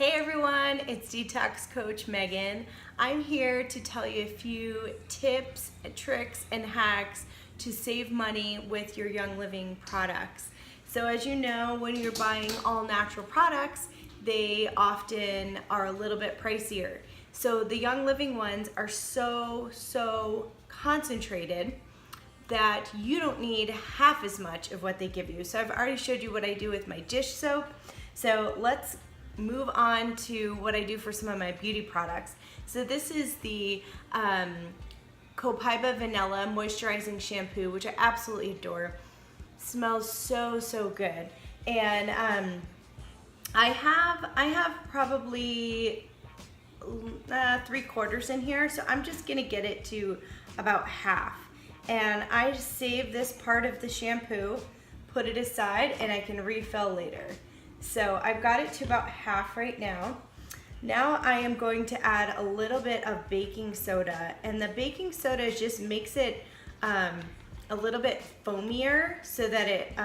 Hey everyone, it's Detox Coach Megan. I'm here to tell you a few tips, tricks, and hacks to save money with your Young Living products. So as you know, when you're buying all natural products, they often are a little bit pricier. So the Young Living ones are so concentrated that you don't need half as much of what they give you. So I've already showed you what I do with my dish soap. So let's move on to what I do for some of my beauty products. So this is the Copaiba Vanilla Moisturizing Shampoo, which I absolutely adore. Smells so good. And I have probably 3/4 in here, so I'm just gonna get it to about half. And I save this part of the shampoo, put it aside, and I can refill later. So I've got it to about half right now. Now I am going to add a little bit of baking soda, and the baking soda just makes it a little bit foamier so that it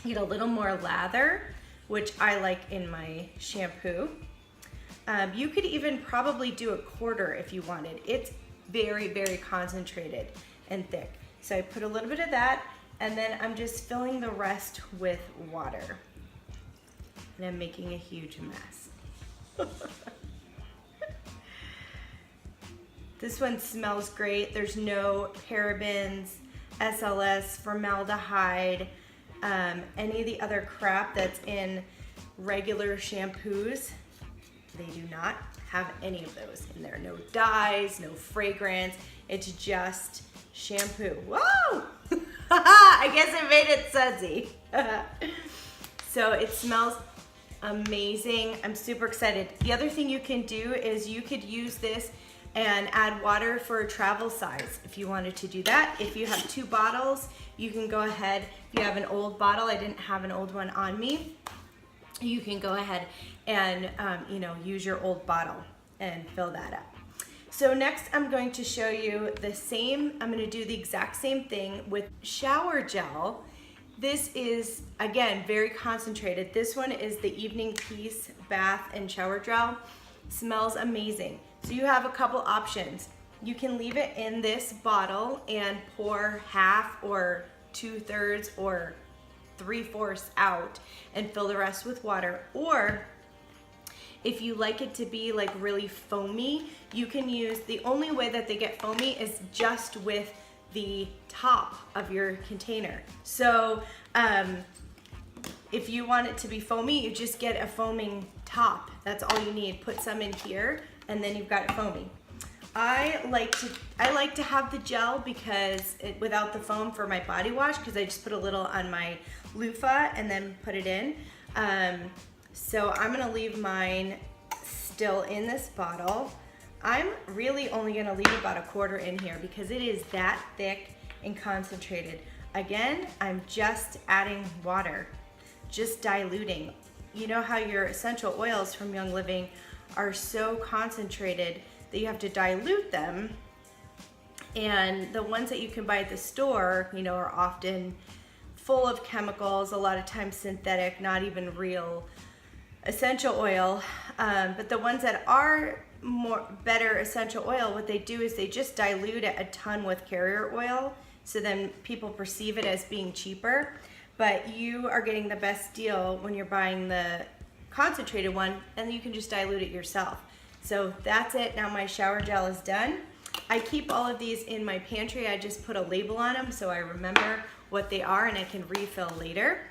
get a little more lather, which I like in my shampoo. You could even probably do 1/4 if you wanted. It's very concentrated and thick. So I put a little bit of that, and then I'm just filling the rest with water. And I'm making a huge mess. This one smells great. There's no parabens, SLS, formaldehyde, any of the other crap that's in regular shampoos. They do not have any of those in there. No dyes, no fragrance. It's just shampoo. Whoa! I guess it made it sudsy. So it smells amazing. I'm super excited. The other thing you can do is you could use this and add water for a travel size if you wanted to do that. If you have 2 bottles, you can go ahead. If you have an old bottle, I didn't have an old one on me, you can go ahead and use your old bottle and fill that up. So next I'm going to show you I'm going to do the exact same thing with shower gel. This is, again, very concentrated. This one is the Evening Peace Bath and Shower Gel. Smells amazing. So you have a couple options. You can leave it in this bottle and pour half or 2/3 or 3/4 out and fill the rest with water. Or if you like it to be like really foamy, you can use, the only way that they get foamy is just with the top of your container. So if you want it to be foamy, you just get a foaming top. That's all you need. Put some in here and then you've got it foamy. I like to have the gel because without the foam for my body wash, because I just put a little on my loofah and then put it in. So I'm gonna leave mine still in this bottle. I'm really only gonna leave about 1/4 in here because it is that thick and concentrated. Again, I'm just adding water, just diluting. You know how your essential oils from Young Living are so concentrated that you have to dilute them, and the ones that you can buy at the store, are often full of chemicals, a lot of times synthetic, not even real essential oil. But the ones that are better essential oil, what they do is they just dilute it a ton with carrier oil, so then people perceive it as being cheaper. But you are getting the best deal when you're buying the concentrated one, and you can just dilute it yourself. So that's it. Now my shower gel is done. I keep all of these in my pantry. I just put a label on them so I remember what they are and I can refill later.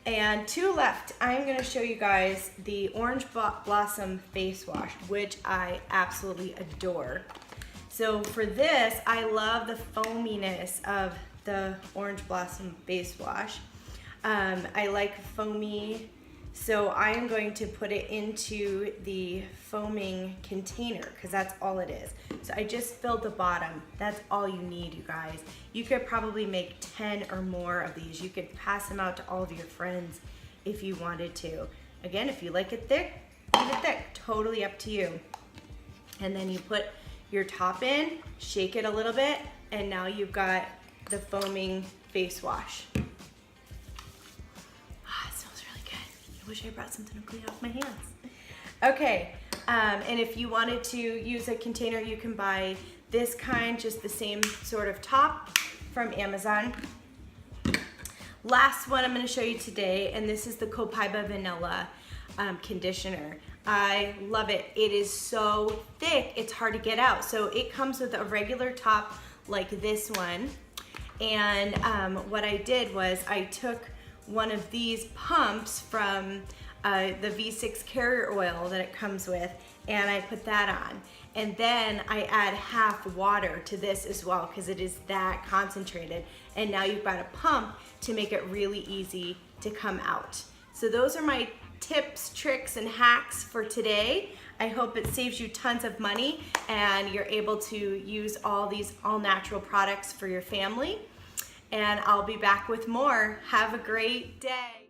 And 2 left. I'm going to show you guys the Orange Blossom Face Wash, which I absolutely adore. So for this, I love the foaminess of the Orange Blossom Face Wash. I like foamy, so I am going to put it into the foaming container because that's all it is. So I just filled the bottom. That's all you need, you guys. You could probably make 10 or more of these. You could pass them out to all of your friends if you wanted to. Again, if you like it thick, leave it thick. Totally up to you. And then you put your top in, shake it a little bit, and now you've got the foaming face wash. Ah, it smells really good. I wish I brought something to clean off my hands. Okay, and if you wanted to use a container, you can buy this kind, just the same sort of top from Amazon. Last one I'm going to show you today, and this is the Copaiba Vanilla conditioner. I love it. It is so thick, it's hard to get out. So it comes with a regular top like this one. And what I did was I took one of these pumps from the V6 carrier oil that it comes with, and I put that on. And then I add half water to this as well because it is that concentrated. And now you've got a pump to make it really easy to come out. So those are my tips, tricks, and hacks for today. I hope it saves you tons of money and you're able to use all these all-natural products for your family. And I'll be back with more. Have a great day.